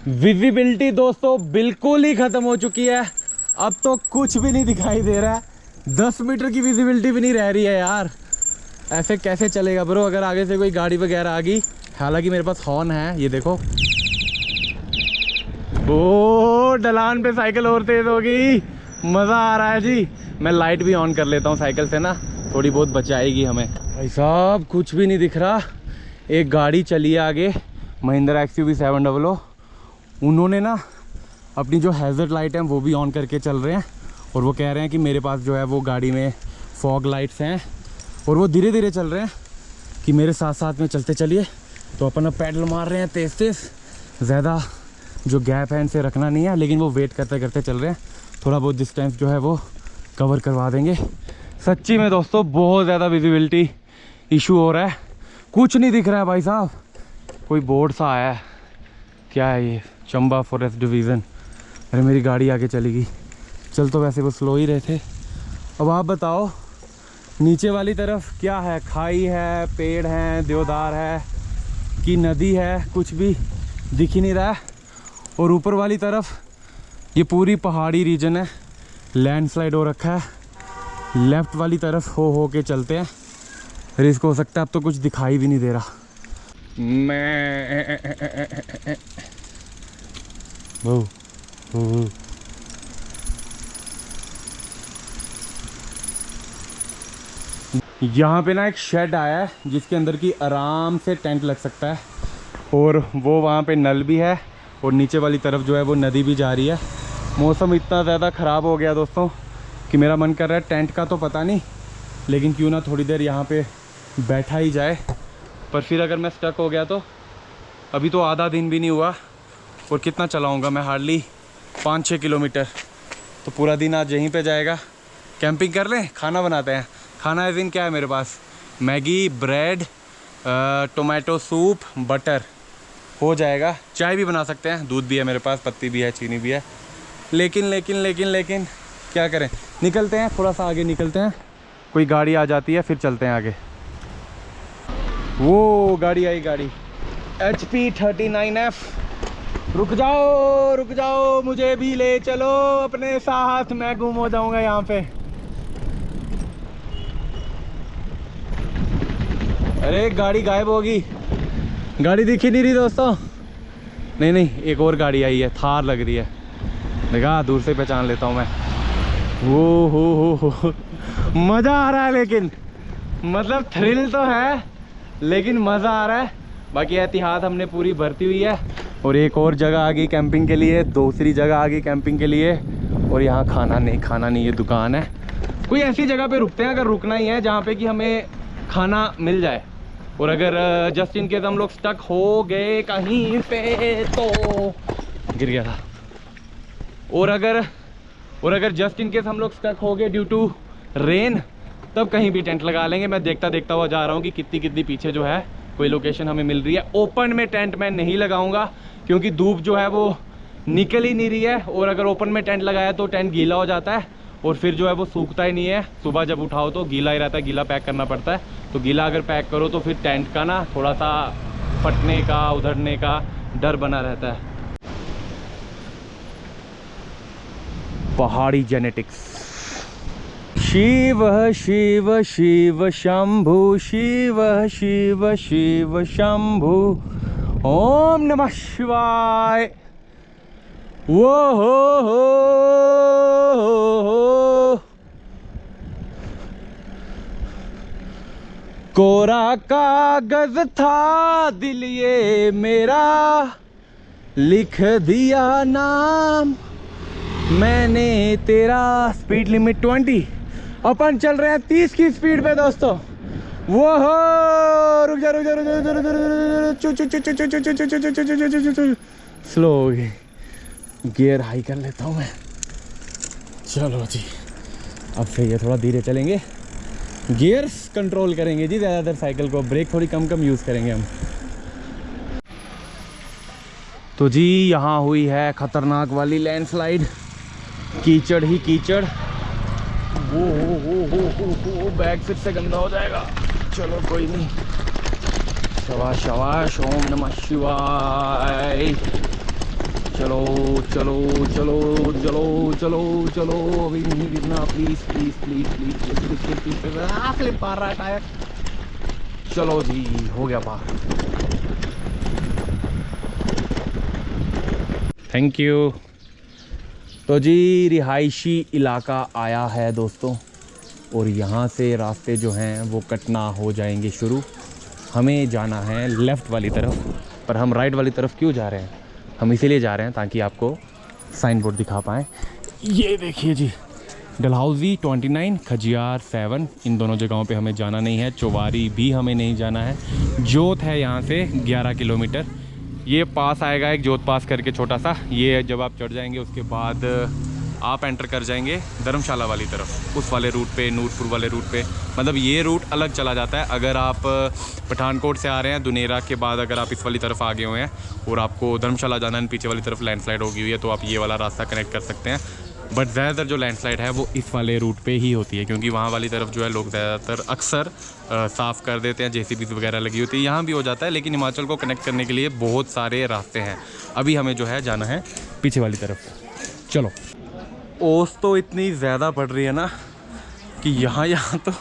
Visibility दोस्तों बिल्कुल ही खत्म हो चुकी है। अब तो कुछ भी नहीं दिखाई दे रहा है। 10 मीटर की विजिबिलिटी भी नहीं रह रही है यार। ऐसे कैसे चलेगा ब्रो अगर आगे से कोई गाड़ी वगैरह आ गई। हालांकि मेरे पास हॉर्न है, ये देखो। ओ ढलान पे साइकिल और तेज हो गई, मज़ा आ रहा है जी। मैं लाइट भी ऑन कर लेता हूँ साइकिल से ना, थोड़ी बहुत बचाएगी हमें। भाई साहब कुछ भी नहीं दिख रहा। एक गाड़ी चली है आगे, महिंद्रा XUV 700। उन्होंने ना अपनी जो हैज़र्ड लाइट है वो भी ऑन करके चल रहे हैं और वो कह रहे हैं कि मेरे पास जो है वो गाड़ी में फॉग लाइट्स हैं और वो धीरे धीरे चल रहे हैं कि मेरे साथ साथ में चलते चलिए। तो अपन अब पैडल मार रहे हैं तेज़ तेज़। ज़्यादा जो गैप है इनसे रखना नहीं है, लेकिन वो वेट करते करते चल रहे हैं। थोड़ा बहुत डिस्टेंस जो है वो कवर करवा देंगे। सच्ची में दोस्तों बहुत ज़्यादा विजिबिलिटी इशू हो रहा है, कुछ नहीं दिख रहा है भाई साहब। कोई बोर्ड सा आया है, क्या है ये? Chamba forest division. अरे मेरी गाड़ी आगे चली गई। चल तो वैसे वो स्लो ही रहे थे। अब आप बताओ नीचे वाली तरफ क्या है? खाई है, पेड़ हैं, देवदार है कि नदी है? कुछ भी दिख ही नहीं रहा है। और ऊपर वाली तरफ ये पूरी पहाड़ी रीजन है, लैंडस्लाइड हो रखा है। लेफ़्ट वाली तरफ हो के चलते हैं, रिस्क हो सकता है। अब तो कुछ दिखाई भी नहीं दे रहा। मैं यहाँ पे ना एक शेड आया है जिसके अंदर की आराम से टेंट लग सकता है। और वो वहाँ पे नल भी है और नीचे वाली तरफ जो है वो नदी भी जा रही है। मौसम इतना ज़्यादा ख़राब हो गया दोस्तों कि मेरा मन कर रहा है, टेंट का तो पता नहीं, लेकिन क्यों ना थोड़ी देर यहाँ पे बैठा ही जाए। पर फिर अगर मैं स्टक हो गया तो अभी तो आधा दिन भी नहीं हुआ और कितना चलाऊँगा मैं? Hardly 5-6 kilometre. तो पूरा दिन आज यहीं पे जाएगा। कैंपिंग कर लें, खाना बनाते हैं। खाना इस दिन क्या है मेरे पास? Maggi, bread, tomato soup, butter हो जाएगा। चाय भी बना सकते हैं, दूध भी है मेरे पास, पत्ती भी है, चीनी भी है। लेकिन क्या करें? निकलते हैं, थोड़ा सा आगे निकलते हैं। कोई गाड़ी आ जाती है फिर चलते हैं आगे। वो गाड़ी आई, गाड़ी HP 39F। रुक जाओ, मुझे भी ले चलो अपने साथ, मैं गुम हो जाऊंगा यहाँ पे। अरे गाड़ी गायब होगी, गाड़ी दिख ही नहीं रही दोस्तों। नहीं, एक और गाड़ी आई है, थार लग रही है। देखा, दूर से पहचान लेता हूँ मैं। वो हो मज़ा आ रहा है, लेकिन मतलब थ्रिल तो है लेकिन मज़ा आ रहा है। बाकी एहतियात हमने पूरी भरती हुई है। और एक और जगह आ गई कैंपिंग के लिए, दूसरी जगह आ गई कैंपिंग के लिए। और यहाँ खाना नहीं, ये दुकान है। कोई ऐसी जगह पे रुकते हैं अगर रुकना ही है जहाँ पे कि हमें खाना मिल जाए। और अगर जस्ट इन केस हम लोग स्टक हो गए कहीं पे तो गिर गया था। और अगर जस्ट इन केस हम लोग स्टक हो गए ड्यू टू रेन, तब कहीं भी टेंट लगा लेंगे। मैं देखता हुआ जा रहा हूँ कि कितनी पीछे जो है कोई लोकेशन हमें मिल रही है। ओपन में टेंट मैं नहीं लगाऊंगा क्योंकि धूप जो है वो निकल ही नहीं रही है। और अगर ओपन में टेंट लगाया तो टेंट गीला हो जाता है और फिर जो है वो सूखता ही नहीं है। सुबह जब उठाओ तो गीला ही रहता है, गीला पैक करना पड़ता है। तो गीला अगर पैक करो तो फिर टेंट का ना थोड़ा सा फटने का, उधड़ने का डर बना रहता है। पहाड़ी जेनेटिक्स। शिव शिव शिव शंभु, शिव शिव शिव शंभु, ओम नमः शिवाय। वो हो कोरा कागज था दिल ये मेरा, लिख दिया नाम मैंने तेरा। स्पीड लिमिट 20, अपन चल रहे हैं 30 की स्पीड पे दोस्तों। वो हो रुक जा, स्लो हो गई। गियर हाई कर लेता हूँ मैं। चलो जी, अब सही है, थोड़ा धीरे चलेंगे। गियर्स कंट्रोल करेंगे जी ज़्यादातर साइकिल को, ब्रेक थोड़ी कम यूज़ करेंगे हम। तो जी यहाँ हुई है खतरनाक वाली लैंडस्लाइड, कीचड़ ही कीचड़। वो बैग फिर से गंदा हो जाएगा। चलो कोई नहीं, शवाश शवाश, ओम नमः शिवाय। चलो चलो चलो चलो चलो, अभी नहीं गिरना, please please please please. Slip मार रहा है टायर। चलो जी, हो गया पार। Thank you. तो जी रिहायशी इलाका आया है दोस्तों, और यहाँ से रास्ते जो हैं वो कटना हो जाएंगे शुरू। हमें जाना है लेफ़्ट वाली तरफ, पर हम राइट वाली तरफ क्यों जा रहे हैं? हम इसीलिए जा रहे हैं ताकि आपको साइन बोर्ड दिखा पाएँ। ये देखिए जी, डलहौजी 29, खजियार 7, इन दोनों जगहों पे हमें जाना नहीं है। चौवारी भी हमें नहीं जाना है। जोत है यहाँ से 11 किलोमीटर। ये पास आएगा एक जोत पास करके छोटा सा, ये जब आप चढ़ जाएंगे उसके बाद आप एंटर कर जाएंगे धर्मशाला वाली तरफ, उस वाले रूट पे, नूरपुर वाले रूट पे। मतलब ये रूट अलग चला जाता है। अगर आप पठानकोट से आ रहे हैं, दुनेरा के बाद अगर आप इस वाली तरफ आ गए हुए हैं और आपको धर्मशाला जाना है, पीछे वाली तरफ लैंडस्लाइड होगी हुई है, तो आप ये वाला रास्ता कनेक्ट कर सकते हैं। बट ज़्यादातर जो लैंडस्लाइड है वो इस वाले रूट पे ही होती है, क्योंकि वहाँ वाली तरफ जो है लोग ज़्यादातर अक्सर साफ़ कर देते हैं, जेसीबी वगैरह लगी होती है। यहाँ भी हो जाता है, लेकिन हिमाचल को कनेक्ट करने के लिए बहुत सारे रास्ते हैं। अभी हमें जो है जाना है पीछे वाली तरफ। चलो। ओस तो इतनी ज़्यादा पड़ रही है ना कि यहाँ तो,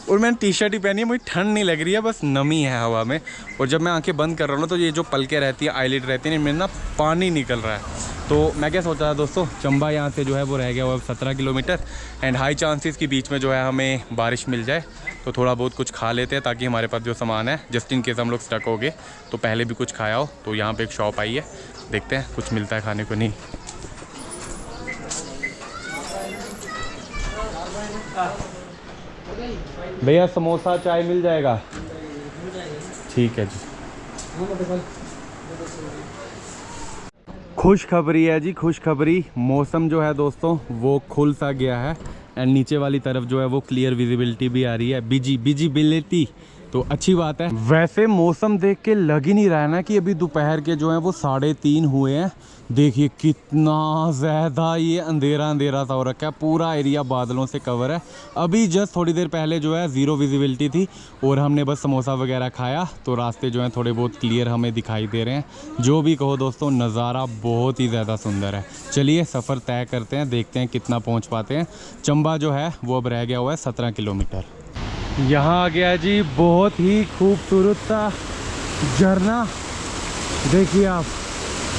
और मैंने टी शर्ट ही पहनी है, मुझे ठंड नहीं लग रही है, बस नमी है हवा में। और जब मैं आंखें बंद कर रहा हूँ ना, तो ये जो पलकें रहती है, आईलिड रहती है, इनमें ना पानी निकल रहा है। तो मैं क्या सोच रहा था दोस्तों, चंबा यहाँ से जो है वो रह गया हुआ 17 किलोमीटर, एंड हाई चांसेस के बीच में जो है हमें बारिश मिल जाए, तो थोड़ा बहुत कुछ खा लेते हैं ताकि हमारे पास जो सामान है, जस्ट इन केस हम लोग स्टक हो गए तो पहले भी कुछ खाया हो। तो यहाँ पे एक शॉप आई है, देखते हैं कुछ मिलता है खाने को। नहीं भैया, समोसा चाय मिल जाएगा? ठीक है जी। खुशखबरी है जी, खुशखबरी। मौसम जो है दोस्तों वो खुल सा गया है, एंड नीचे वाली तरफ जो है वो क्लियर विजिबिलिटी भी आ रही है, विजिबिलिटी, तो अच्छी बात है। वैसे मौसम देख के लग ही नहीं रहा है ना कि अभी दोपहर के जो है वो 3:30 हुए हैं। देखिए कितना ज़्यादा ये अंधेरा अंधेरा सा हो रखा है, पूरा एरिया बादलों से कवर है। अभी जस्ट थोड़ी देर पहले जो है ज़ीरो विजिबिलिटी थी, और हमने बस समोसा वगैरह खाया, तो रास्ते जो हैं थोड़े बहुत क्लियर हमें दिखाई दे रहे हैं। जो भी कहो दोस्तों, नज़ारा बहुत ही ज़्यादा सुंदर है। चलिए सफ़र तय करते हैं, देखते हैं कितना पहुँच पाते हैं। चंबा जो है वो अब रह गया हुआ है 17 किलोमीटर। यहाँ आ गया जी बहुत ही खूबसूरत सा झरना। देखिए आप,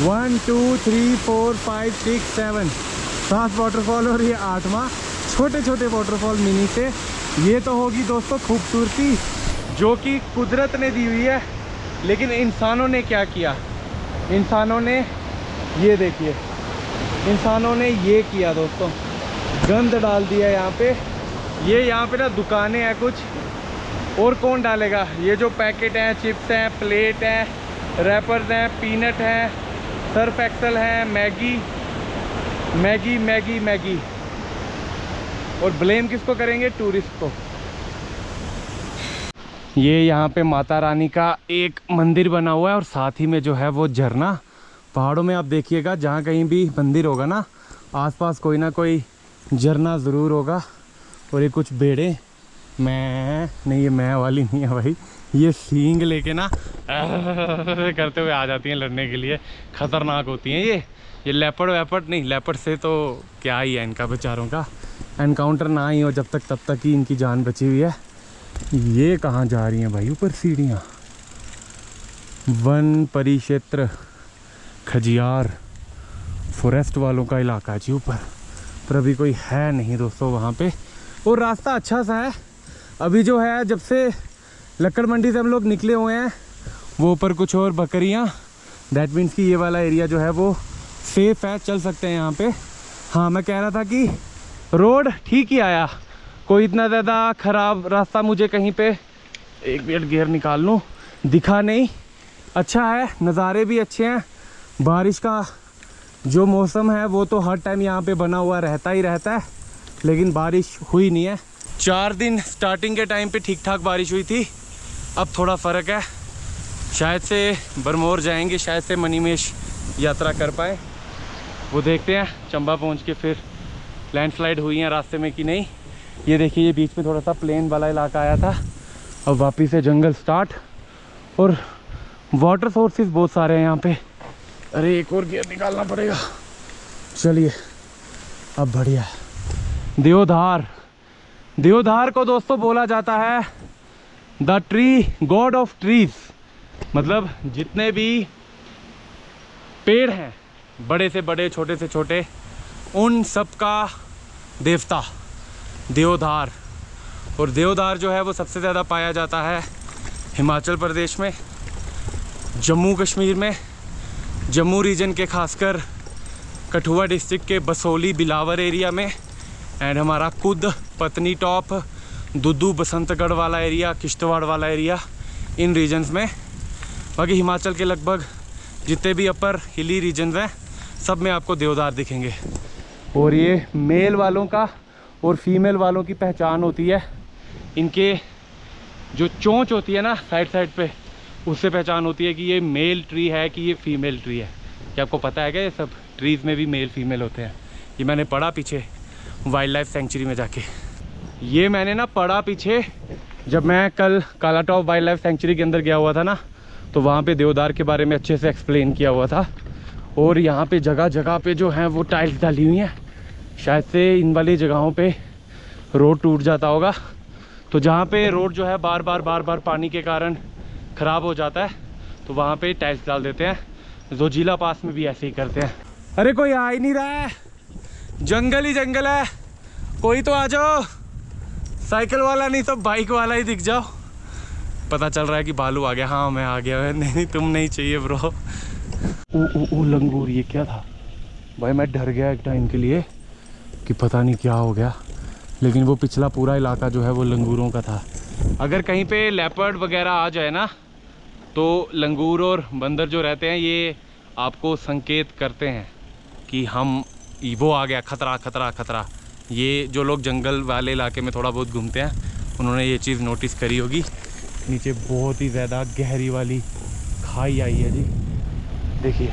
1 2 3 4 5 6 7 7 वाटरफॉल, और ये 8वां। छोटे छोटे वाटरफॉल मिनी से। ये तो होगी दोस्तों खूबसूरती जो कि कुदरत ने दी हुई है, लेकिन इंसानों ने क्या किया? इंसानों ने, ये देखिए, इंसानों ने ये किया दोस्तों, गंद डाल दिया यहाँ पे। ये यहाँ पे ना दुकानें हैं कुछ, और कौन डालेगा? ये जो पैकेट हैं, चिप्स हैं, प्लेट हैं, रैपर्स हैं, पीनट हैं, सर्फ एक्सल है, मैगी मैगी मैगी मैगी। और ब्लेम किसको करेंगे? टूरिस्ट को। ये यहाँ पे माता रानी का एक मंदिर बना हुआ है, और साथ ही में जो है वो झरना। पहाड़ों में आप देखिएगा जहाँ कहीं भी मंदिर होगा ना, आसपास कोई ना कोई झरना ज़रूर होगा। और ये कुछ बेड़े, मैं नहीं, ये मैं वाली नहीं है भाई, ये सींग लेके ना करते हुए आ जाती हैं लड़ने के लिए। ख़तरनाक होती हैं ये लेपर्ड वेपर्ड नहीं, लेपर्ड से तो क्या ही है, इनका बेचारों का एनकाउंटर ना ही हो जब तक, तब तक ही इनकी जान बची हुई है। ये कहाँ जा रही हैं भाई? ऊपर सीढ़ियाँ। वन परिक्षेत्र खजियार फॉरेस्ट वालों का इलाका जी ऊपर, पर अभी कोई है नहीं दोस्तों वहाँ पे। और रास्ता अच्छा सा है। अभी जो है जब से लक्कड़ मंडी से हम लोग निकले हुए हैं, वो ऊपर कुछ और बकरियाँ, दैट मीन्स कि ये वाला एरिया जो है वो सेफ़ है, चल सकते हैं यहाँ पे। हाँ, मैं कह रहा था कि रोड ठीक ही आया, कोई इतना ज़्यादा ख़राब रास्ता मुझे कहीं पे, एक मिनट गियर निकाल लूँ, दिखा नहीं। अच्छा है, नज़ारे भी अच्छे हैं। बारिश का जो मौसम है वो तो हर टाइम यहाँ पे बना हुआ रहता ही रहता है, लेकिन बारिश हुई नहीं है। 4 दिन स्टार्टिंग के टाइम पे ठीक ठाक बारिश हुई थी, अब थोड़ा फ़र्क है। शायद से बरमोर जाएंगे, शायद से मनीमेश यात्रा कर पाए, वो देखते हैं। चंबा पहुंच के फिर लैंडस्लाइड हुई है रास्ते में कि नहीं। ये देखिए, ये बीच में थोड़ा सा प्लेन वाला इलाका आया था, अब वापस से जंगल स्टार्ट। और वाटर सोर्सेज बहुत सारे हैं यहाँ पे। अरे एक और गियर निकालना पड़ेगा। चलिए अब बढ़िया है। देवधार, देवधार को दोस्तों बोला जाता है the tree God of trees, मतलब जितने भी पेड़ हैं, बड़े से बड़े छोटे से छोटे, उन सब का देवता देवधार। और देवदार जो है वो सबसे ज़्यादा पाया जाता है हिमाचल प्रदेश में, जम्मू कश्मीर में, जम्मू रीजन के खासकर कठुआ डिस्ट्रिक्ट के बसोली बिलावर एरिया में, एंड हमारा खुद पत्नी टॉप, दुद्दू बसंतगढ़ वाला एरिया, किश्तवाड़ वाला एरिया, इन रीजन्स में। बाकी हिमाचल के लगभग जितने भी अपर हिली रीजन्स हैं सब में आपको देवदार दिखेंगे। और ये मेल वालों का और फीमेल वालों की पहचान होती है, इनके जो चोंच होती है ना साइड साइड पे, उससे पहचान होती है कि ये मेल ट्री है कि ये फीमेल ट्री है। क्या आपको पता है क्या ये सब ट्रीज़ में भी मेल फीमेल होते हैं? ये मैंने पढ़ा पीछे वाइल्ड लाइफ सेंचुरी में जाके, ये मैंने ना पढ़ा पीछे जब मैं कल कालाटॉप वाइल्ड लाइफ सेंचुरी के अंदर गया हुआ था ना, तो वहाँ पे देवदार के बारे में अच्छे से एक्सप्लेन किया हुआ था। और यहाँ पे जगह जगह पे जो हैं वो टाइल्स डाली हुई हैं, शायद से इन वाली जगहों पे रोड टूट जाता होगा, तो जहाँ पे रोड जो है बार बार पानी के कारण ख़राब हो जाता है तो वहाँ पे टाइल्स डाल देते हैं। जोजिला पास में भी ऐसे ही करते हैं। अरे कोई आ ही नहीं रहा है, जंगल ही जंगल है, कोई तो आ जाओ। साइकिल वाला नहीं तो बाइक वाला ही दिख जाओ। पता चल रहा है कि भालू आ गया। हाँ मैं आ गया। नहीं तुम नहीं चाहिए ब्रो। ओ लंगूर, ये क्या था भाई? मैं डर गया एक टाइम के लिए कि पता नहीं क्या हो गया, लेकिन वो पिछला पूरा इलाका जो है वो लंगूरों का था। अगर कहीं पे लेपर्ड वगैरह आ जाए ना, तो लंगूर और बंदर जो रहते हैं ये आपको संकेत करते हैं कि हम वो आ गया, खतरा खतरा खतरा। ये जो लोग जंगल वाले इलाके में थोड़ा बहुत घूमते हैं उन्होंने ये चीज़ नोटिस करी होगी। नीचे बहुत ही ज़्यादा गहरी वाली खाई आई है जी, देखिए।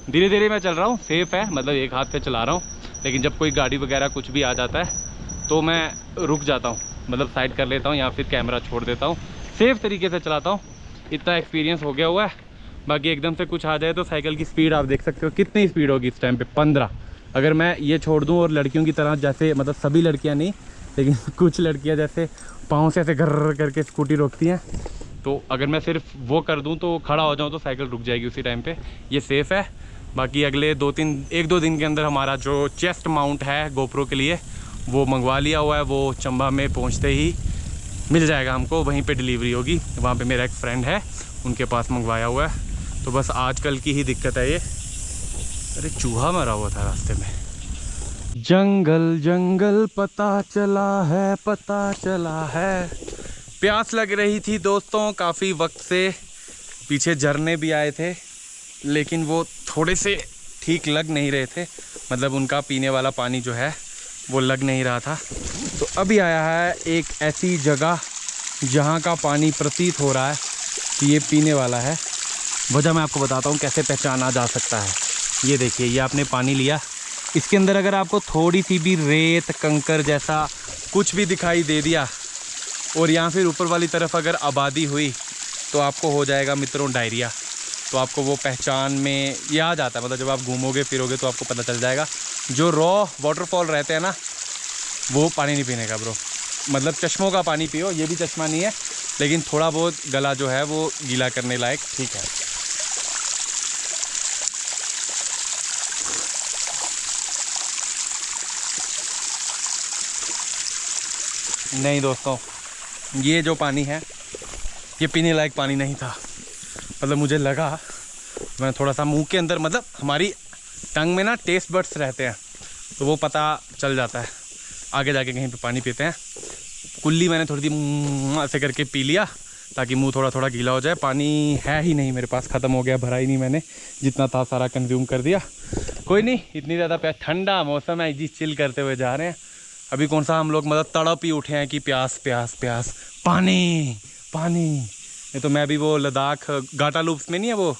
धीरे धीरे मैं चल रहा हूँ, सेफ़ है, मतलब एक हाथ पे चला रहा हूँ, लेकिन जब कोई गाड़ी वगैरह कुछ भी आ जाता है तो मैं रुक जाता हूँ, मतलब साइड कर लेता हूँ या फिर कैमरा छोड़ देता हूँ, सेफ़ तरीके से चलाता हूँ। इतना एक्सपीरियंस हो गया हुआ है। बाकी एकदम से कुछ आ जाए तो साइकिल की स्पीड आप देख सकते हो कितनी स्पीड होगी इस टाइम पे, 15। अगर मैं ये छोड़ दूँ और लड़कियों की तरह, जैसे मतलब सभी लड़कियाँ नहीं लेकिन कुछ लड़कियाँ जैसे पाँव से ऐसे घर करके स्कूटी रोकती हैं, तो अगर मैं सिर्फ वो कर दूँ तो खड़ा हो जाऊँ तो साइकिल रुक जाएगी उसी टाइम पे। ये सेफ़ है। बाकी अगले 1-2 दिन के अंदर हमारा जो चेस्ट माउंट है गोप्रो के लिए वो मंगवा लिया हुआ है, वो चंबा में पहुंचते ही मिल जाएगा हमको, वहीं पे डिलीवरी होगी। वहाँ पे मेरा एक फ्रेंड है उनके पास मंगवाया हुआ है। तो बस आजकल की ही दिक्कत है ये। अरे चूहा मरा हुआ था रास्ते में। जंगल जंगल पता चला है, पता चला है। प्यास लग रही थी दोस्तों काफ़ी वक्त से, पीछे झरने भी आए थे लेकिन वो थोड़े से ठीक लग नहीं रहे थे, मतलब उनका पीने वाला पानी जो है वो लग नहीं रहा था। तो अभी आया है एक ऐसी जगह जहाँ का पानी प्रतीत हो रहा है कि ये पीने वाला है। वजह मैं आपको बताता हूँ कैसे पहचाना जा सकता है। ये देखिए, ये आपने पानी लिया, इसके अंदर अगर आपको थोड़ी सी भी रेत कंकर जैसा कुछ भी दिखाई दे दिया और यहाँ फिर ऊपर वाली तरफ अगर आबादी हुई तो आपको हो जाएगा मित्रों डायरिया। तो आपको वो पहचान में ये आ जाता है, मतलब जब आप घूमोगे फिरोगे तो आपको पता चल जाएगा। जो रॉ वाटरफॉल रहते हैं ना वो पानी नहीं पीने का ब्रो, मतलब चश्मों का पानी पियो। ये भी चश्मा नहीं है लेकिन थोड़ा बहुत गला जो है वो गीला करने लायक ठीक है। नहीं दोस्तों, ये जो पानी है ये पीने लायक पानी नहीं था। मतलब मुझे लगा, मैं थोड़ा सा मुंह के अंदर, मतलब हमारी टंग में ना टेस्ट बड्स रहते हैं तो वो पता चल जाता है, आगे जाके कहीं पे पानी पीते हैं। कुल्ली मैंने थोड़ी सी ऐसे करके पी लिया ताकि मुंह थोड़ा थोड़ा गीला हो जाए। पानी है ही नहीं मेरे पास, ख़त्म हो गया, भरा ही नहीं मैंने, जितना था सारा कंज्यूम कर दिया। कोई नहीं, इतनी ज़्यादा प्यास, ठंडा मौसम है जी, चिल करते हुए जा रहे हैं। अभी कौन सा हम लोग मतलब तड़प ही उठे हैं कि प्यास प्यास प्यास, पानी पानी। नहीं तो मैं भी वो लद्दाख घाटा लूप्स में नहीं है वो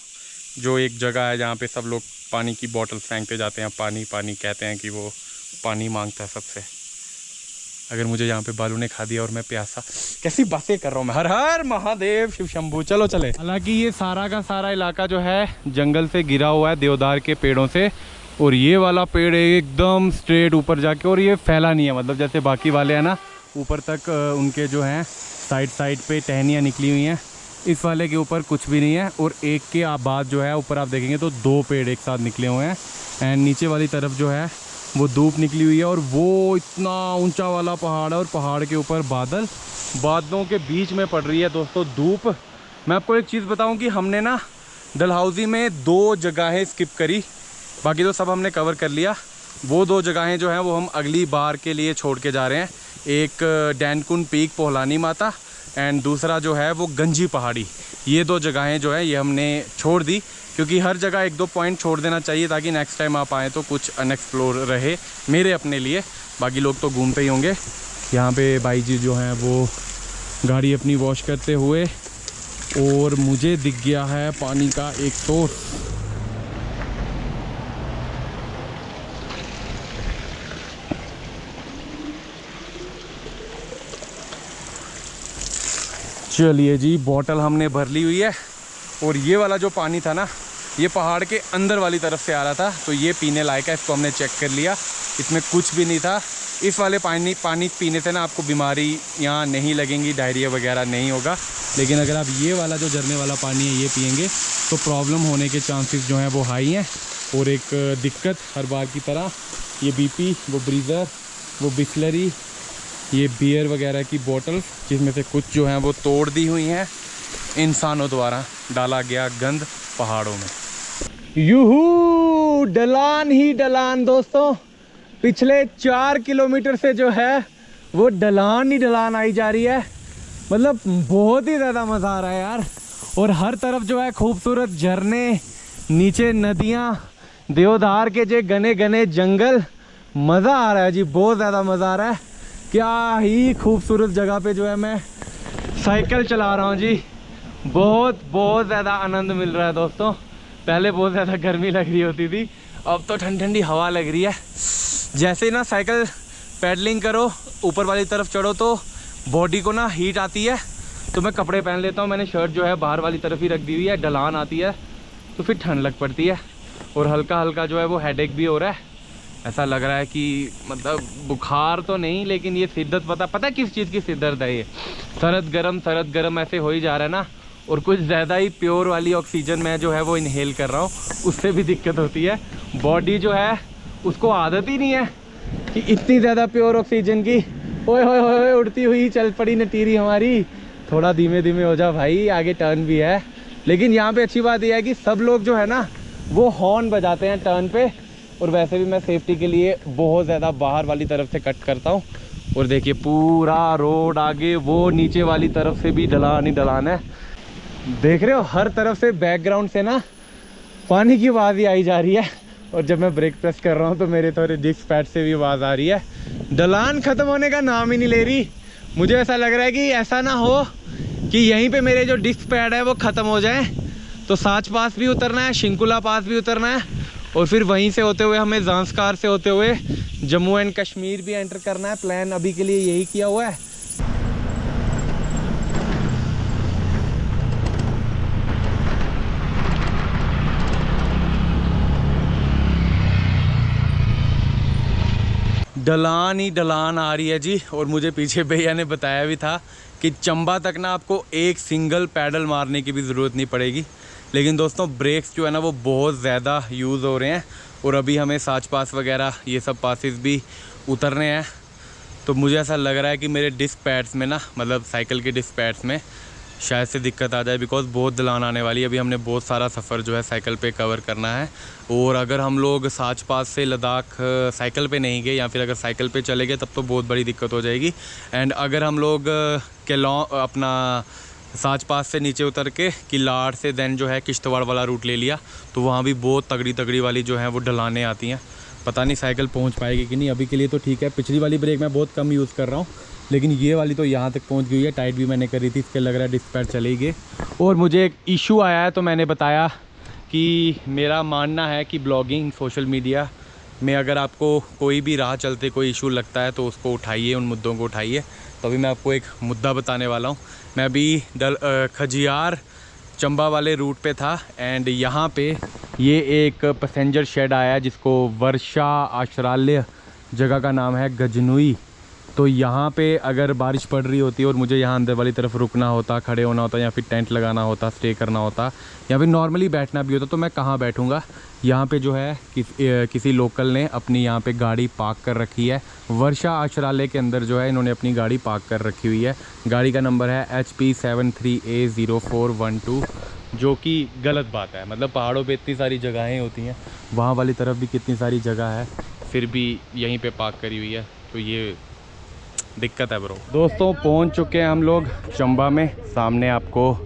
जो एक जगह है जहाँ पे सब लोग पानी की बोतल फेंकते जाते हैं, पानी पानी कहते हैं कि वो पानी मांगता है सबसे। अगर मुझे यहाँ पे बालू ने खा दिया और मैं प्यासा। कैसी बातें कर रहा हूँ मैं। हर हर महादेव शिव शंभू। चलो चले। हालांकि ये सारा का सारा इलाका जो है जंगल से घिरा हुआ है, देवदार के पेड़ों से। और ये वाला पेड़ एकदम स्ट्रेट ऊपर जाके, और ये फैला नहीं है, मतलब जैसे बाकी वाले हैं ना ऊपर तक उनके जो हैं साइड साइड पे टहनियाँ निकली हुई हैं, इस वाले के ऊपर कुछ भी नहीं है। और एक के बाद जो है ऊपर आप देखेंगे तो 2 पेड़ एक साथ निकले हुए हैं। एंड नीचे वाली तरफ जो है वो धूप निकली हुई है, और वो इतना ऊंचा वाला पहाड़ है, और पहाड़ के ऊपर बादलों के बीच में पड़ रही है दोस्तों धूप। मैं आपको एक चीज़ बताऊं कि हमने ना डलहौजी में 2 जगहें स्किप करी, बाकी तो सब हमने कवर कर लिया। वो 2 जगहें जो हैं वो हम अगली बार के लिए छोड़ के जा रहे हैं। एक डैनकुन पीक पोहलानी माता, एंड दूसरा जो है वो गंजी पहाड़ी। ये 2 जगहें जो है ये हमने छोड़ दी, क्योंकि हर जगह 1-2 पॉइंट छोड़ देना चाहिए ताकि नेक्स्ट टाइम आप आएँ तो कुछ अनएक्सप्लोर रहे मेरे अपने लिए। बाकी लोग तो घूमते ही होंगे। यहाँ पे भाई जी जो हैं वो गाड़ी अपनी वॉश करते हुए, और मुझे दिख गया है पानी का एक सोर्स। चलिए जी, बॉटल हमने भर ली हुई है। और ये वाला जो पानी था ना, ये पहाड़ के अंदर वाली तरफ से आ रहा था, तो ये पीने लायक है। इसको हमने चेक कर लिया, इसमें कुछ भी नहीं था। इस वाले पानी पीने से ना आपको बीमारी यहाँ नहीं लगेंगी, डायरिया वगैरह नहीं होगा। लेकिन अगर आप ये वाला जो झरने वाला पानी है ये पियेंगे तो प्रॉब्लम होने के चांसेस जो हैं वो हाई हैं। और एक दिक्कत हर बार की तरह, ये BP, वो ब्रीज़र, वो बिस्लरी, ये बियर वगैरह की बोतल, जिसमें से कुछ जो हैं वो तोड़ दी हुई हैं इंसानों द्वारा, डाला गया गंद पहाड़ों में। यूहू, ढलान ही ढलान दोस्तों। पिछले 4 किलोमीटर से जो है वो ढलान ही ढलान आई जा रही है। मतलब बहुत ही ज़्यादा मज़ा आ रहा है यार। और हर तरफ जो है खूबसूरत झरने, नीचे नदियाँ, देवदार के जो घने घने जंगल। मज़ा आ रहा है जी, बहुत ज़्यादा मज़ा आ रहा है। क्या ही खूबसूरत जगह पे जो है मैं साइकिल चला रहा हूँ जी। बहुत ज़्यादा आनंद मिल रहा है दोस्तों। पहले बहुत ज़्यादा गर्मी लग रही होती थी, अब तो ठंडी ठंडी हवा लग रही है। जैसे ही ना साइकिल पैडलिंग करो, ऊपर वाली तरफ चढ़ो तो बॉडी को ना हीट आती है, तो मैं कपड़े पहन लेता हूँ। मैंने शर्ट जो है बाहर वाली तरफ ही रख दी हुई है। ढलान आती है तो फिर ठंड लग पड़ती है, और हल्का हल्का जो है वो हेडेक भी हो रहा है। ऐसा लग रहा है कि मतलब बुखार तो नहीं, लेकिन ये सिरदर्द, पता है किस चीज़ की सिरदर्द है ये? सरद गरम ऐसे हो ही जा रहा है ना। और कुछ ज़्यादा ही प्योर वाली ऑक्सीजन मैं जो है वो इनहेल कर रहा हूँ, उससे भी दिक्कत होती है। बॉडी जो है उसको आदत ही नहीं है कि इतनी ज़्यादा प्योर ऑक्सीजन की। ओए होए होए, उड़ती हुई चल पड़ी नटीरी हमारी। थोड़ा धीमे धीमे हो जा भाई, आगे टर्न भी है। लेकिन यहाँ पे अच्छी बात यह है कि सब लोग जो है ना वो हॉर्न बजाते हैं टर्न पे। और वैसे भी मैं सेफ्टी के लिए बहुत ज़्यादा बाहर वाली तरफ से कट करता हूँ। और देखिए पूरा रोड आगे, वो नीचे वाली तरफ से भी ढलान ही ढलान है। देख रहे हो हर तरफ से बैकग्राउंड से ना पानी की आवाज़ ही आई जा रही है। और जब मैं ब्रेक प्रेस कर रहा हूँ तो मेरे थोड़े डिस्क पैड से भी आवाज़ आ रही है। ढलान ख़त्म होने का नाम ही नहीं ले रही। मुझे ऐसा लग रहा है कि ऐसा ना हो कि यहीं पे मेरे जो डिस्क पैड है वो ख़त्म हो जाए। तो साच पास भी उतरना है, शिंकुला पास भी उतरना है, और फिर वहीं से होते हुए हमें ज़ांस्कार से होते हुए जम्मू एंड कश्मीर भी एंटर करना है। प्लान अभी के लिए यही किया हुआ है। ढलान ही ढलान आ रही है जी। और मुझे पीछे भैया ने बताया भी था कि चंबा तक ना आपको एक सिंगल पैडल मारने की भी ज़रूरत नहीं पड़ेगी। लेकिन दोस्तों ब्रेक्स जो है ना वो बहुत ज़्यादा यूज़ हो रहे हैं, और अभी हमें साच पास वगैरह ये सब पासेस भी उतरने हैं। तो मुझे ऐसा लग रहा है कि मेरे डिस्क पैड्स में ना, मतलब साइकिल के डिस्क पैड्स में शायद से दिक्कत आ जाए, बिकॉज़ बहुत ढलान आने वाली है। अभी हमने बहुत सारा सफ़र जो है साइकिल पे कवर करना है। और अगर हम लोग साच पास से लद्दाख साइकिल पे नहीं गए, या फिर अगर साइकिल पे चले गए, तब तो बहुत बड़ी दिक्कत हो जाएगी। एंड अगर हम लोग अपना साच पास से नीचे उतर के किलाड़ से देन जो है किश्तवाड़ वाला रूट ले लिया, तो वहाँ भी बहुत तगड़ी वाली जो है वो ढलानें आती हैं। पता नहीं साइकिल पहुँच पाएगी कि नहीं। अभी के लिए तो ठीक है, पिछली वाली ब्रेक मैं बहुत कम यूज़ कर रहा हूँ, लेकिन ये वाली तो यहाँ तक पहुँच गई है। टाइट भी मैंने करी थी, इसके लग रहा है डिस्क पैड चले गए। और मुझे एक इशू आया है, तो मैंने बताया कि मेरा मानना है कि ब्लॉगिंग, सोशल मीडिया में अगर आपको कोई भी राह चलते कोई इशू लगता है तो उसको उठाइए, उन मुद्दों को उठाइए। तो अभी मैं आपको एक मुद्दा बताने वाला हूँ। मैं अभी खजियार चंबा वाले रूट पे था एंड यहाँ पे ये एक पैसेंजर शेड आया है जिसको वर्षा आश्रालय जगह का नाम है, गजनुई। तो यहाँ पे अगर बारिश पड़ रही होती और मुझे यहाँ अंदर वाली तरफ रुकना होता, खड़े होना होता, या फिर टेंट लगाना होता, स्टे करना होता, या फिर नॉर्मली बैठना भी होता, तो मैं कहाँ बैठूँगा। यहाँ पे जो है किसी लोकल ने अपनी यहाँ पे गाड़ी पार्क कर रखी है। वर्षा आश्रालय के अंदर जो है इन्होंने अपनी गाड़ी पार्क कर रखी हुई है। गाड़ी का नंबर है HP73A0412, जो कि गलत बात है। मतलब पहाड़ों पे इतनी सारी जगहें होती हैं, वहाँ वाली तरफ भी कितनी सारी जगह है, फिर भी यहीं पे पार्क करी हुई है, तो ये दिक्कत है ब्रो। दोस्तों पहुँच चुके हैं हम लोग चंबा में। सामने आपको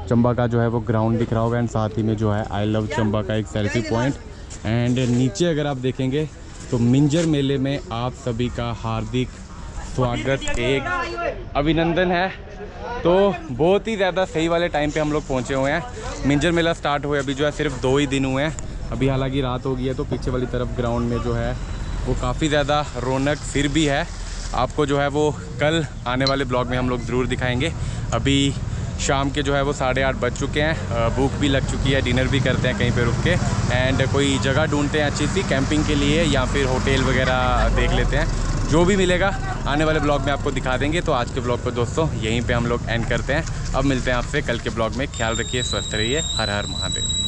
चंबा का जो है वो ग्राउंड दिख रहा होगा एंड साथ ही में जो है आई लव चंबा का एक सेल्फी पॉइंट। एंड नीचे अगर आप देखेंगे तो मिंजर मेले में आप सभी का हार्दिक स्वागत, एक अभिनंदन है। तो बहुत ही ज़्यादा सही वाले टाइम पे हम लोग पहुँचे हुए हैं। मिंजर मेला स्टार्ट हुए अभी जो है सिर्फ 2 ही दिन हुए हैं। अभी हालांकि रात हो गई है, तो पीछे वाली तरफ ग्राउंड में जो है वो काफ़ी ज़्यादा रौनक फिर भी है। आपको जो है वो कल आने वाले ब्लॉग में हम लोग ज़रूर दिखाएंगे। अभी शाम के जो है वो 8:30 बज चुके हैं, भूख भी लग चुकी है, डिनर भी करते हैं कहीं पे रुक के एंड कोई जगह ढूंढते हैं अच्छी सी कैंपिंग के लिए, या फिर होटल वगैरह देख लेते हैं। जो भी मिलेगा आने वाले ब्लॉग में आपको दिखा देंगे। तो आज के ब्लॉग को दोस्तों यहीं पे हम लोग एंड करते हैं। अब मिलते हैं आपसे कल के ब्लॉग में। ख्याल रखिए, स्वस्थ रहिए, हर हर महादेव।